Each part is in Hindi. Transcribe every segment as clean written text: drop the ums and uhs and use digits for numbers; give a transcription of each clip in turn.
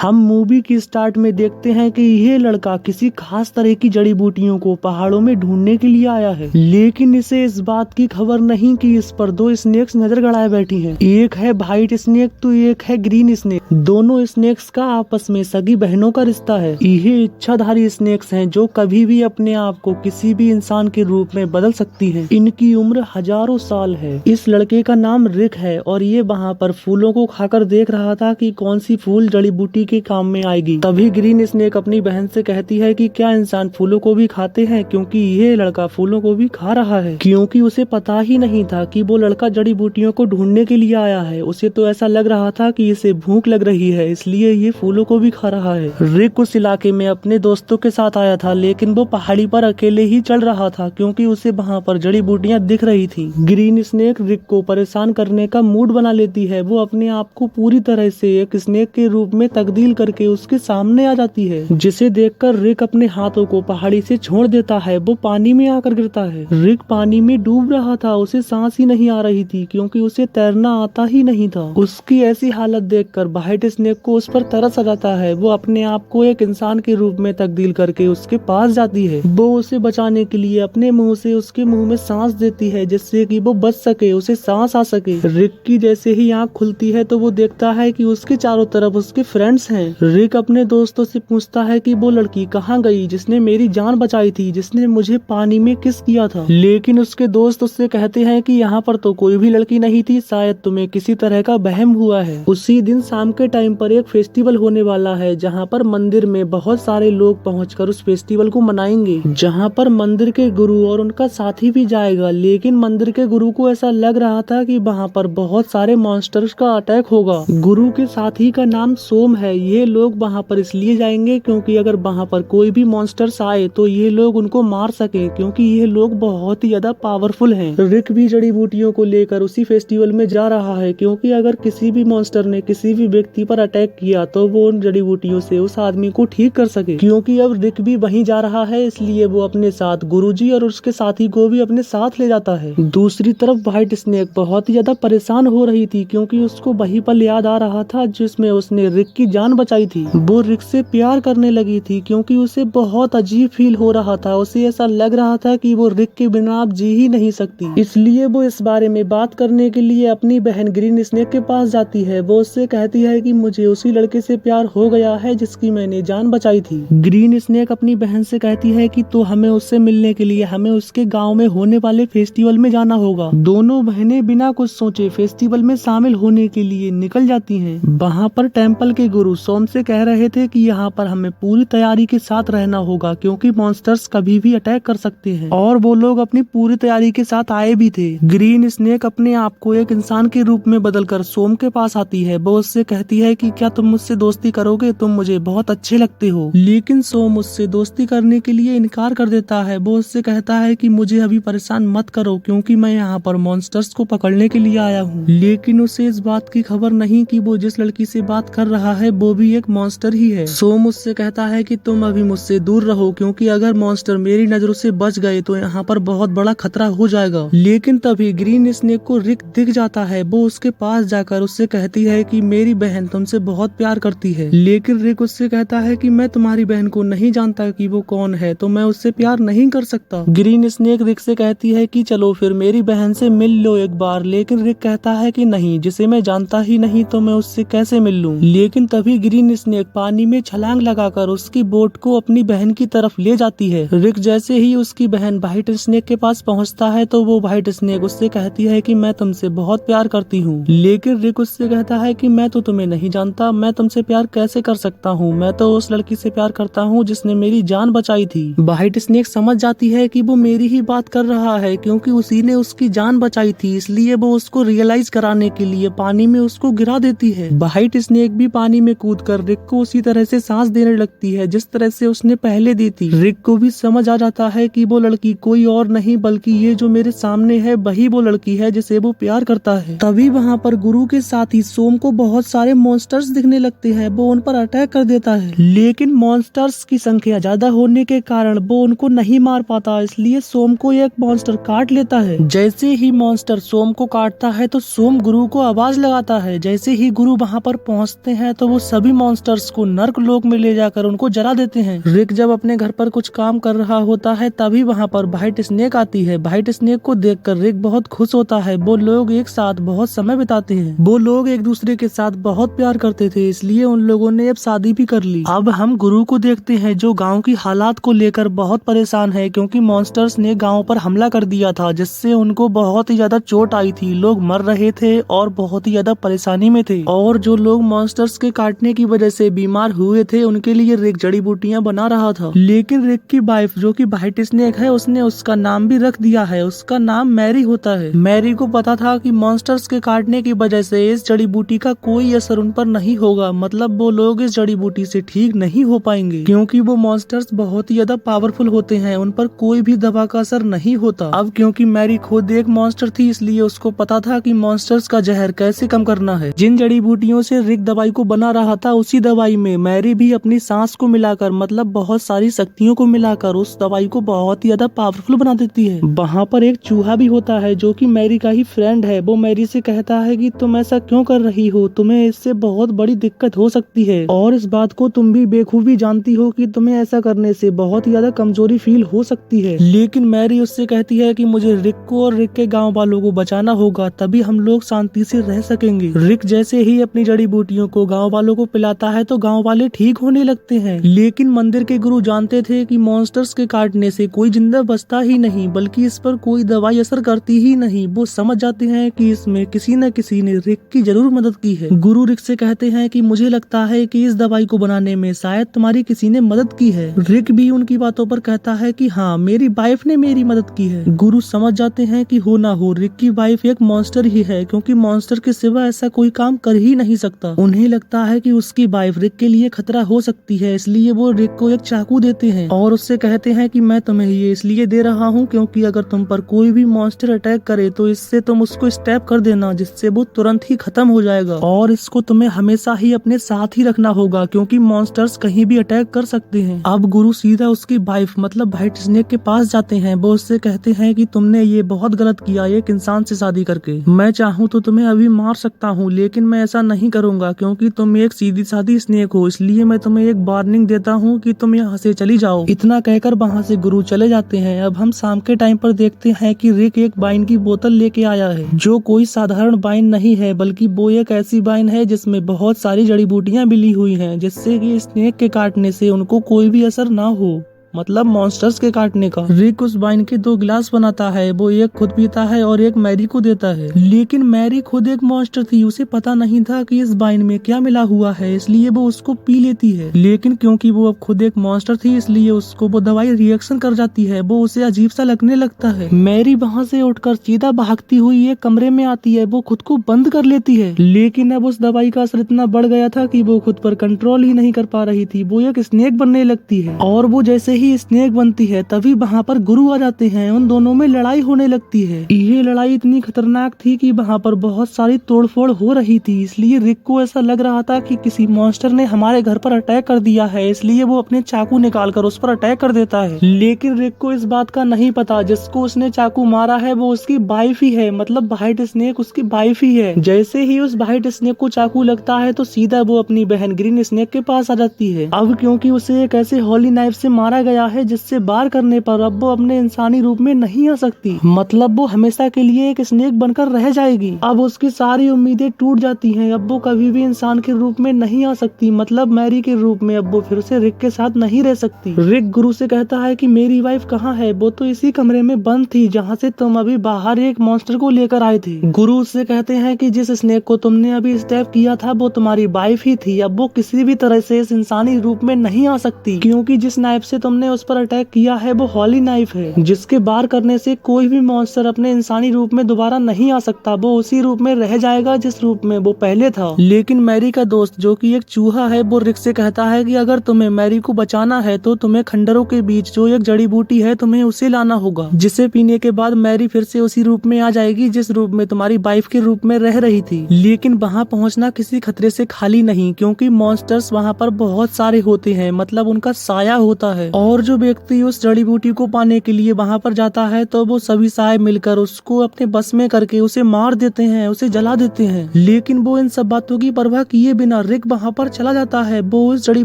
हम मूवी की स्टार्ट में देखते हैं कि यह लड़का किसी खास तरह की जड़ी बूटियों को पहाड़ों में ढूंढने के लिए आया है, लेकिन इसे इस बात की खबर नहीं कि इस पर दो स्नेक्स नजर गड़ाए बैठी हैं। एक है व्हाइट स्नेक तो एक है ग्रीन स्नेक। दोनों स्नेक्स का आपस में सगी बहनों का रिश्ता है। ये इच्छाधारी स्नेक्स हैं जो कभी भी अपने आप को किसी भी इंसान के रूप में बदल सकती हैं। इनकी उम्र हजारों साल है। इस लड़के का नाम रिक है और ये वहाँ पर फूलों को खाकर देख रहा था कि कौन सी फूल जड़ी बूटी के काम में आएगी। तभी ग्रीन स्नेक अपनी बहन से कहती है कि क्या इंसान फूलों को भी खाते हैं, क्योंकि ये लड़का फूलों को भी खा रहा है। क्योंकि उसे पता ही नहीं था कि वो लड़का जड़ी बूटियों को ढूंढने के लिए आया है। उसे तो ऐसा लग रहा था कि इसे भूख लग रही है, इसलिए ये फूलों को भी खा रहा है। रिक उस इलाके में अपने दोस्तों के साथ आया था, लेकिन वो पहाड़ी पर अकेले ही चल रहा था क्योंकि उसे वहाँ पर जड़ी बूटियाँ दिख रही थी। ग्रीन स्नेक रिक को परेशान करने का मूड बना लेती है। वो अपने आप को पूरी तरह से एक स्नेक के रूप में तब्दील करके उसके सामने आ जाती है, जिसे देखकर रिक अपने हाथों को पहाड़ी से छोड़ देता है। वो पानी में आकर गिरता है। रिक पानी में डूब रहा था। उसे सांस ही नहीं आ रही थी क्योंकि उसे तैरना आता ही नहीं था। उसकी ऐसी हालत देखकर व्हाइट स्नेक को उस पर तरस आ जाता है। वो अपने आप को एक इंसान के रूप में तब्दील करके उसके पास जाती है। वो उसे बचाने के लिए अपने मुंह से उसके मुंह में सांस देती है, जिससे कि वो बच सके, उसे सांस आ सके। रिक की जैसे ही आंख खुलती है तो वो देखता है कि उसके चारों तरफ उसके फ्रेंड्स हैं। रिक अपने दोस्तों से पूछता है कि वो लड़की कहाँ गई जिसने मेरी जान बचाई थी, जिसने मुझे पानी में किस किया था। लेकिन उसके दोस्त उससे कहते हैं कि यहाँ पर तो कोई भी लड़की नहीं थी, शायद तुम्हें किसी तरह का वहम हुआ है। उसी दिन शाम के टाइम पर एक फेस्टिवल होने वाला है, जहाँ पर मंदिर में बहुत सारे लोग पहुंचकर उस फेस्टिवल को मनाएंगे, जहाँ पर मंदिर के गुरु और उनका साथी भी जाएगा। लेकिन मंदिर के गुरु को ऐसा लग रहा था कि वहाँ पर बहुत सारे मॉन्स्टर्स का अटैक होगा। गुरु के साथी का नाम सोम है। ये लोग वहाँ पर इसलिए जाएंगे क्योंकि अगर वहाँ पर कोई भी मॉन्स्टर्स आए तो ये लोग उनको मार सके, क्योंकि ये लोग बहुत ही ज्यादा पावरफुल हैं। रिक भी जड़ी बूटियों को लेकर उसी फेस्टिवल में जा रहा है, क्योंकि अगर किसी भी मॉन्स्टर ने किसी भी व्यक्ति पर अटैक किया तो वो उन जड़ी बूटियों से उस आदमी को ठीक कर सके। क्योंकि अब रिक भी वहीं जा रहा है, इसलिए वो अपने साथ गुरुजी और उसके साथी को भी अपने साथ ले जाता है। दूसरी तरफ व्हाइट स्नेक बहुत ही ज्यादा परेशान हो रही थी, क्योंकि उसको वही पल याद आ रहा था जिसमें उसने रिक की जान बचाई थी। वो रिक से प्यार करने लगी थी क्योंकि उसे बहुत अजीब फील हो रहा था। उसे ऐसा लग रहा था कि वो रिक के बिना अब जी ही नहीं सकती। इसलिए वो इस बारे में बात करने के लिए अपनी बहन ग्रीन स्नेक के पास जाती है। वो उससे कहती है कि मुझे उसी लड़के से प्यार हो गया है जिसकी मैंने जान बचाई थी। ग्रीन स्नेक अपनी बहन से कहती है कि तो हमें उससे मिलने के लिए हमें उसके गाँव में होने वाले फेस्टिवल में जाना होगा। दोनों बहनें बिना कुछ सोचे फेस्टिवल में शामिल होने के लिए निकल जाती हैं। वहाँ पर टेम्पल के गुरु सोम से कह रहे थे कि यहाँ पर हमें पूरी तैयारी के साथ रहना होगा, क्योंकि मॉन्स्टर्स कभी भी अटैक कर सकते हैं। और वो लोग अपनी पूरी तैयारी के साथ आए भी थे। ग्रीन स्नेक अपने आप को एक इंसान के रूप में बदलकर सोम के पास आती है। वो उससे कहती है कि क्या तुम मुझसे दोस्ती करोगे, तुम मुझे बहुत अच्छे लगते हो। लेकिन सोम उससे दोस्ती करने के लिए इनकार कर देता है। वो उससे कहता है कि मुझे अभी परेशान मत करो, क्योंकि मैं यहाँ पर मॉन्स्टर्स को पकड़ने के लिए आया हूँ। लेकिन उसे इस बात की खबर नहीं कि वो जिस लड़की से बात कर रहा है वो भी एक मॉन्स्टर ही है। सोम उससे कहता है कि तुम अभी मुझसे दूर रहो, क्योंकि अगर मॉन्स्टर मेरी नजरों से बच गए तो यहाँ पर बहुत बड़ा खतरा हो जाएगा। लेकिन तभी ग्रीन स्नेक को रिक दिख जाता है। वो उसके पास जाकर उससे कहती है कि मेरी बहन तुमसे बहुत प्यार करती है। लेकिन रिक उससे कहता है कि मैं तुम्हारी बहन को नहीं जानता कि वो कौन है, तो मैं उससे प्यार नहीं कर सकता। ग्रीन स्नेक रिक से कहती है कि चलो फिर मेरी बहन से मिल लो एक बार। लेकिन रिक कहता है कि नहीं, जिसे मैं जानता ही नहीं तो मैं उससे कैसे मिल लूं। लेकिन तभी ग्रीन स्नेक पानी में छलांग लगाकर उसकी बोट को अपनी बहन की तरफ ले जाती है। रिक जैसे ही उसकी बहन व्हाइट स्नेक के पास पहुंचता है तो वो व्हाइट स्नेक उससे कहती है कि मैं तुमसे बहुत प्यार करती हूँ। लेकिन रिक उससे कहता है कि मैं तो तुम्हें नहीं जानता, मैं तुमसे प्यार कैसे कर सकता हूँ, मैं तो उस लड़की से प्यार करता हूँ जिसने मेरी जान बचाई थी। व्हाइट स्नेक समझ जाती है कि वो मेरी ही बात कर रहा है, क्योंकि उसी ने उसकी जान बचाई थी। इसलिए वो उसको रियलाइज कराने के लिए पानी में उसको गिरा देती है। व्हाइट स्नेक भी पानी में कूदकर रिक को उसी तरह से सांस देने लगती है जिस तरह से उसने पहले दी थी। रिक को भी समझ आ जाता है कि वो लड़की कोई और नहीं बल्कि ये जो मेरे सामने है वही वो लड़की है जिसे वो प्यार करता है। तभी वहाँ पर गुरु के साथ ही सोम को बहुत सारे मॉन्स्टर्स दिखने लगते हैं। वो उन पर अटैक कर देता है, लेकिन मॉन्स्टर्स की संख्या ज्यादा होने के कारण वो उनको नहीं मार पाता। इसलिए सोम को एक मॉन्स्टर काट लेता है। जैसे ही मॉन्स्टर सोम को काटता है तो सोम गुरु को आवाज लगाता है। जैसे ही गुरु वहाँ पर पहुँचते हैं तो वो सभी मॉन्स्टर्स को नर्क लोक में ले जाकर उनको जला देते हैं। रिक जब अपने घर पर कुछ काम कर रहा होता है तभी वहाँ पर व्हाइट स्नेक आती है। व्हाइट स्नेक को देखकर रिक बहुत खुश होता है। वो लोग एक साथ बहुत समय बिताते हैं। वो लोग एक दूसरे के साथ बहुत प्यार करते थे, इसलिए उन लोगों ने अब शादी भी कर ली। अब हम गुरु को देखते हैं जो गाँव की हालात को लेकर बहुत परेशान है क्योंकि मॉन्स्टर्स ने गाँव पर हमला कर दिया था जिससे उनको बहुत ही ज्यादा चोट आई थी। लोग मर रहे थे और बहुत ही ज्यादा परेशानी में थे और जो लोग मॉन्स्टर्स के काटने की वजह से बीमार हुए थे उनके लिए रिक जड़ी बूटियां बना रहा था। लेकिन रिक की वाइफ जो कि व्हाइट स्नेक है उसने उसका नाम भी रख दिया है। उसका नाम मैरी होता है। मैरी को पता था कि मॉन्स्टर्स के काटने की वजह से इस जड़ी बूटी का कोई असर उन पर नहीं होगा, मतलब वो लोग इस जड़ी बूटी से ठीक नहीं हो पाएंगे क्योंकि वो मॉन्स्टर्स बहुत ही ज्यादा पावरफुल होते हैं, उन पर कोई भी दवा का असर नहीं होता। अब क्योंकि मैरी खुद एक मॉन्स्टर थी इसलिए उसको पता था कि मॉन्स्टर्स का जहर कैसे कम करना है। जिन जड़ी बूटियों से रिक दवाई को बना रहा था उसी दवाई में मैरी भी अपनी सांस को मिलाकर, मतलब बहुत सारी शक्तियों को मिलाकर उस दवाई को बहुत ही ज्यादा पावरफुल बना देती है। वहाँ पर एक चूहा भी होता है जो कि मैरी का ही फ्रेंड है। वो मैरी से कहता है कि तुम ऐसा क्यों कर रही हो, तुम्हें इससे बहुत बड़ी दिक्कत हो सकती है और इस बात को तुम भी बेखूबी जानती हो कि तुम्हें ऐसा करने से बहुत ही ज्यादा कमजोरी फील हो सकती है। लेकिन मैरी उससे कहती है कि मुझे रिक को और रिक के गाँव वालों को बचाना होगा, तभी हम लोग शांति से रह सकेंगे। रिक जैसे ही अपनी जड़ी बूटियों को गाँव वालों को पिलाता है तो गाँव वाले ठीक होने लगते हैं। लेकिन मंदिर के गुरु जानते थे कि मॉन्स्टर्स के काटने से कोई जिंदा बचता ही नहीं बल्कि इस पर कोई दवाई असर करती ही नहीं। वो समझ जाते हैं कि इसमें किसी न किसी ने रिक की जरूर मदद की है। गुरु रिक से कहते हैं कि मुझे लगता है कि इस दवाई को बनाने में शायद तुम्हारी किसी ने मदद की है। रिक भी उनकी बातों पर कहता है कि हाँ, मेरी वाइफ ने मेरी मदद की है। गुरु समझ जाते हैं कि हो ना हो रिक की वाइफ एक मॉन्स्टर ही है क्योंकि मॉन्स्टर के सिवा ऐसा कोई काम कर ही नहीं सकता। उन्हें लगता है कि उसकी वाइफ रिक के लिए खतरा हो सकती है, इसलिए वो रिक को एक चाकू देते हैं और उससे कहते हैं कि मैं तुम्हें ये इसलिए दे रहा हूँ क्योंकि अगर तुम पर कोई भी मॉन्स्टर अटैक करे तो इससे तुम उसको स्टैप कर देना जिससे वो तुरंत ही खत्म हो जाएगा और इसको तुम्हें हमेशा ही अपने साथ ही रखना होगा क्योंकि मॉन्स्टर्स कहीं भी अटैक कर सकते हैं। अब गुरु सीधा उसकी वाइफ मतलब व्हाइट स्नेक के पास जाते हैं। वो उससे कहते हैं कि तुमने ये बहुत गलत किया एक इंसान से शादी करके। मैं चाहूँ तो तुम्हें अभी मार सकता हूँ लेकिन मैं ऐसा नहीं करूँगा क्योंकि तुम एक सीधी सादी स्नेक हो, इसलिए मैं तुम्हें एक वार्निंग देता हूँ कि तुम यहाँ से चली जाओ। इतना कहकर वहाँ से गुरु चले जाते हैं। अब हम शाम के टाइम पर देखते हैं कि रिक एक वाइन की बोतल लेके आया है जो कोई साधारण वाइन नहीं है बल्कि वो एक ऐसी वाइन है जिसमें बहुत सारी जड़ी बूटियां मिली हुई हैं जिससे कि स्नेक के काटने से उनको कोई भी असर ना हो, मतलब मॉन्स्टर्स के काटने का। रिक उस वाइन के 2 गिलास बनाता है, वो एक खुद पीता है और एक मैरी को देता है। लेकिन मैरी खुद एक मॉन्स्टर थी, उसे पता नहीं था कि इस वाइन में क्या मिला हुआ है, इसलिए वो उसको पी लेती है। लेकिन क्योंकि वो अब खुद एक मॉन्स्टर थी इसलिए उसको वो दवाई रिएक्शन कर जाती है, वो उसे अजीब सा लगने लगता है। मैरी वहाँ से उठकर सीधा भागती हुई एक कमरे में आती है, वो खुद को बंद कर लेती है। लेकिन अब उस दवाई का असर इतना बढ़ गया था कि वो खुद पर कंट्रोल ही नहीं कर पा रही थी। वो एक स्नेक बनने लगती है और वो जैसे ही स्नेक बनती है तभी वहाँ पर गुरु आ जाते हैं। उन दोनों में लड़ाई होने लगती है। ये लड़ाई इतनी खतरनाक थी कि वहाँ पर बहुत सारी तोड़फोड़ हो रही थी, इसलिए रिक को ऐसा लग रहा था कि किसी मॉन्स्टर ने हमारे घर पर अटैक कर दिया है, इसलिए वो अपने चाकू निकालकर उस पर अटैक कर देता है। लेकिन रिक को इस बात का नहीं पता जिसको उसने चाकू मारा है वो उसकी वाइफ ही है, मतलब व्हाइट स्नेक उसकी वाइफ ही है। जैसे ही उस व्हाइट स्नेक को चाकू लगता है तो सीधा वो अपनी बहन ग्रीन स्नेक के पास आ जाती है। अब क्योंकि उसे एक ऐसे हॉली नाइफ से मारा गया है जिससे बार करने पर अब वो अपने इंसानी रूप में नहीं आ सकती, मतलब वो हमेशा के लिए एक स्नेक बनकर रह जाएगी। अब उसकी सारी उम्मीदें टूट जाती हैं, अब वो कभी भी इंसान के रूप में नहीं आ सकती, मतलब मैरी के रूप में अब वो फिर से रिक के साथ नहीं रह सकती। रिक गुरु से कहता है कि मेरी वाइफ कहाँ है, वो तो इसी कमरे में बंद थी जहाँ से तुम अभी बाहर एक मॉन्स्टर को लेकर आए थे। गुरु उससे कहते हैं कि जिस स्नेक को तुमने अभी स्टैप किया था वो तुम्हारी वाइफ ही थी, अब वो किसी भी तरह से इस इंसानी रूप में नहीं आ सकती क्योंकि जिस नाइफ से तुमने उस पर अटैक किया है वो हॉली नाइफ है जिसके बार करने से कोई भी मॉन्स्टर अपने इंसानी रूप में दोबारा नहीं आ सकता, वो उसी रूप में रह जाएगा जिस रूप में वो पहले था। लेकिन मैरी का दोस्त जो कि एक चूहा है वो रिक से कहता है कि अगर तुम्हें मैरी को बचाना है तो तुम्हें खंडरों के बीच जो एक जड़ी बूटी है तुम्हें उसे लाना होगा, जिसे पीने के बाद मैरी फिर से उसी रूप में आ जाएगी जिस रूप में तुम्हारी वाइफ के रूप में रह रही थी। लेकिन वहाँ पहुँचना किसी खतरे से खाली नहीं क्योंकि मॉन्स्टर्स वहाँ पर बहुत सारे होते हैं, मतलब उनका साया होता है और और जो व्यक्ति उस जड़ी बूटी को पाने के लिए वहाँ पर जाता है तो वो सभी साय मिलकर उसको अपने बस में करके उसे मार देते हैं, उसे जला देते हैं। लेकिन वो इन सब बातों की परवाह किए बिना रिक वहाँ पर चला जाता है। वो उस जड़ी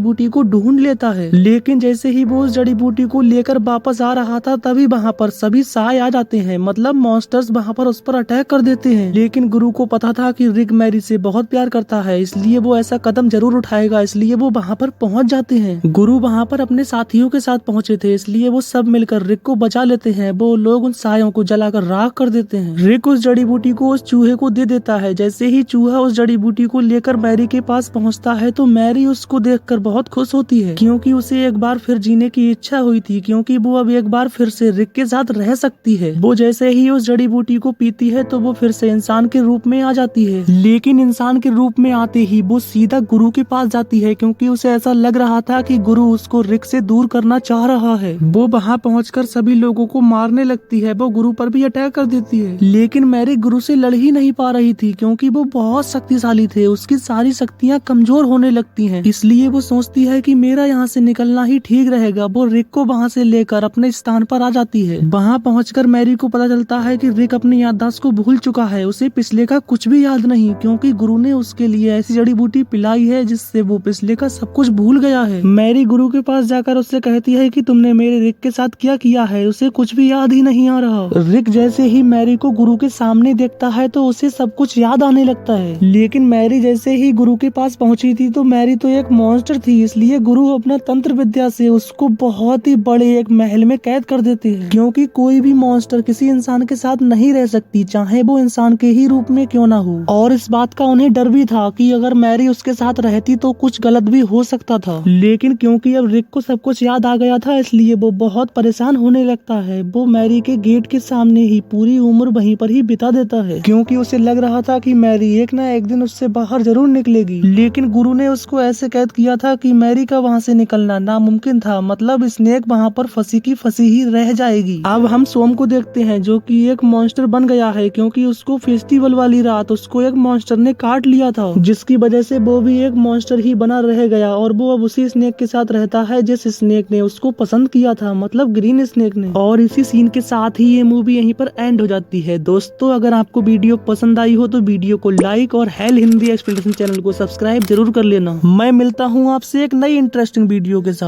बूटी को ढूंढ लेता है, लेकिन जैसे ही वो उस जड़ी बूटी को लेकर वापस आ रहा था तभी वहाँ पर सभी साय आ जाते हैं, मतलब मॉन्स्टर्स वहाँ पर उस पर अटैक कर देते हैं। लेकिन गुरु को पता था कि रिक मैरी से बहुत प्यार करता है, इसलिए वो ऐसा कदम जरूर उठाएगा, इसलिए वो वहाँ पर पहुँच जाते हैं। गुरु वहाँ पर अपने साथियों के साथ पहुँचे थे, इसलिए वो सब मिलकर रिक को बचा लेते हैं। वो लोग उन सायों को जलाकर राख कर देते हैं। रिक उस जड़ी बूटी को उस चूहे को दे देता है। जैसे ही चूहा उस जड़ी बूटी को लेकर मैरी के पास पहुँचता है तो मैरी उसको देखकर बहुत खुश होती है, क्योंकि उसे एक बार फिर जीने की इच्छा हुई थी, क्योंकि वो अब एक बार फिर से रिक के साथ रह सकती है। वो जैसे ही उस जड़ी बूटी को पीती है तो वो फिर से इंसान के रूप में आ जाती है, लेकिन इंसान के रूप में आते ही वो सीधा गुरु के पास जाती है, क्योंकि उसे ऐसा लग रहा था कि गुरु उसको रिक से दूर करना चाह रहा है। वो वहाँ पहुंचकर सभी लोगों को मारने लगती है, वो गुरु पर भी अटैक कर देती है। लेकिन मैरी गुरु से लड़ ही नहीं पा रही थी, क्योंकि वो बहुत शक्तिशाली थे, उसकी सारी शक्तियाँ कमजोर होने लगती हैं। इसलिए वो सोचती है कि मेरा यहाँ से निकलना ही ठीक रहेगा। वो रिक को वहाँ से लेकर अपने स्थान पर आ जाती है। वहाँ पहुंचकर मैरी को पता चलता है कि रिक अपनी याददाश्त को भूल चुका है, उसे पिछले का कुछ भी याद नहीं, क्योंकि गुरु ने उसके लिए ऐसी जड़ी बूटी पिलाई है जिससे वो पिछले का सब कुछ भूल गया है। मैरी गुरु के पास जाकर उससे कहती है कि तुमने मेरे रिक के साथ क्या किया है, उसे कुछ भी याद ही नहीं आ रहा। रिक जैसे ही मैरी को गुरु के सामने देखता है तो उसे सब कुछ याद आने लगता है। लेकिन मैरी जैसे ही गुरु के पास पहुंची थी तो मैरी तो एक मॉन्स्टर थी, इसलिए गुरु अपना तंत्र विद्या से उसको बहुत ही बड़े एक महल में कैद कर देते हैं, क्योंकि कोई भी मॉन्स्टर किसी इंसान के साथ नहीं रह सकती, चाहे वो इंसान के ही रूप में क्यों ना हो। और इस बात का उन्हें डर भी था कि अगर मैरी उसके साथ रहती तो कुछ गलत भी हो सकता था। लेकिन क्योंकि अब रिक को सब कुछ याद आ गया था, इसलिए वो बहुत परेशान होने लगता है। वो मैरी के गेट के सामने ही पूरी उम्र वहीं पर ही बिता देता है, क्योंकि उसे लग रहा था कि मैरी एक ना एक दिन उससे बाहर जरूर निकलेगी। लेकिन गुरु ने उसको ऐसे कैद किया था कि मैरी का वहाँ से निकलना नामुमकिन था, मतलब स्नेक वहाँ पर फंसी की फंसी ही रह जाएगी। अब हम सोम को देखते हैं, जो कि एक मॉन्स्टर बन गया है, क्योंकि उसको फेस्टिवल वाली रात उसको एक मॉन्स्टर ने काट लिया था, जिसकी वजह से वो भी एक मॉन्स्टर ही बना रह गया और वो अब उसी स्नेक के साथ रहता है जिस स्नेक ने उसको पसंद किया था, मतलब ग्रीन स्नेक ने। और इसी सीन के साथ ही ये मूवी यहीं पर एंड हो जाती है। दोस्तों, अगर आपको वीडियो पसंद आई हो तो वीडियो को लाइक और हेल हिंदी एक्सप्लेनेशन चैनल को सब्सक्राइब जरूर कर लेना। मैं मिलता हूँ आपसे एक नई इंटरेस्टिंग वीडियो के साथ।